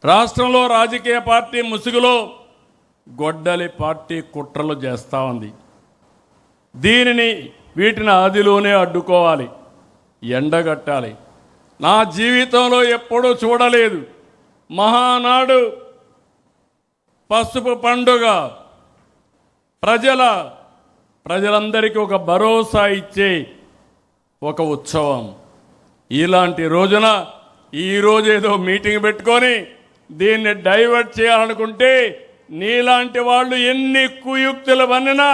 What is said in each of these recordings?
రాష్ట్రంలో రాజకీయ పార్టీ ముసుగులో గొడ్డలి పార్టీ కుట్రలు చేస్తూ ఉంది. వీటిని ఆదిలోనే అడ్డుకోవాలి, ఎండగట్టాలి. నా జీవితంలో ఎప్పుడూ చూడలేదు. మహానాడు పసుపు పండుగ ప్రజలందరికీ ఒక భరోసా ఇచ్చే ఒక ఉత్సవం. ఇలాంటి రోజున ఈరోజు ఏదో మీటింగ్ పెట్టుకొని దీన్ని డైవర్ట్ చేయాలనుకుంటే నీలాంటి వాళ్ళు ఎన్ని కుయుక్తులు పన్నినా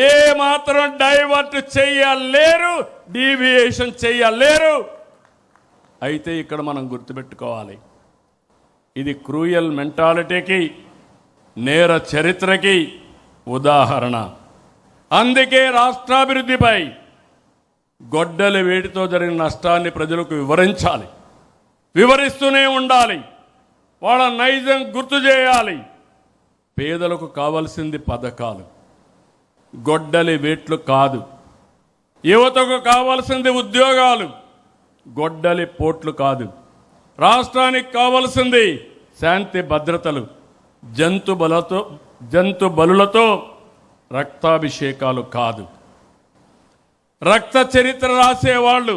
ఏ మాత్రం డైవర్ట్ చెయ్యలేరు, డీవియేషన్ చెయ్యలేరు. అయితే ఇక్కడ మనం గుర్తుపెట్టుకోవాలి, ఇది క్రూయల్ మెంటాలిటీకి, నేర చరిత్రకి ఉదాహరణ. అందుకే రాష్ట్రాభివృద్ధిపై గొడ్డలి వేడితో జరిగిన నష్టాన్ని ప్రజలకు వివరించాలి, వివరిస్తూనే ఉండాలి, వాళ్ళ నైజం గుర్తు చేయాలి. పేదలకు కావలసింది పథకాలు, గొడ్డలి వేట్లు కాదు. యువతకు కావలసింది ఉద్యోగాలు, గొడ్డలి పోట్లు కాదు. రాష్ట్రానికి కావలసింది శాంతి భద్రతలు, జంతు బలులతో రక్తాభిషేకాలు కాదు. రక్త చరిత్ర రాసేవాళ్ళు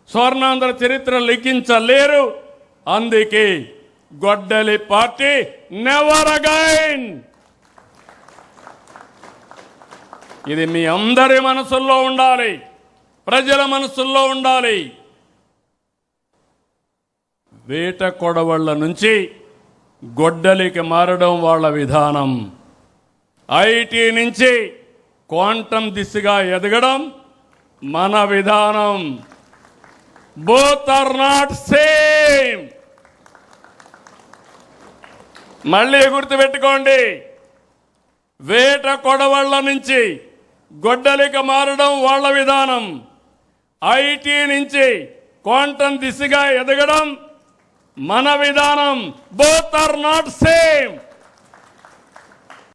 స్వర్ణాంధ్ర చరిత్ర లిఖించలేరు. అందుకే గొడ్డలి పార్టీ నెవర్ అగైన్. ఇది మీ అందరి మనసుల్లో ఉండాలి, ప్రజల మనసుల్లో ఉండాలి. వేట కొడవళ్ల నుంచి గొడ్డలికి మారడం వాళ్ళ విధానం. ఐటీ నుంచి క్వాంటం దిశగా ఎదగడం మన విధానం. Both are not same. మళ్ళీ గుర్తుపెట్టుకోండి, వేట కొడవళ్ల నుంచి గొడ్డలికి మారడం వాళ్ళ విధానం. ఐటీ నుంచి క్వాంటం దిశగా ఎదగడం మన విధానం. Both are not same.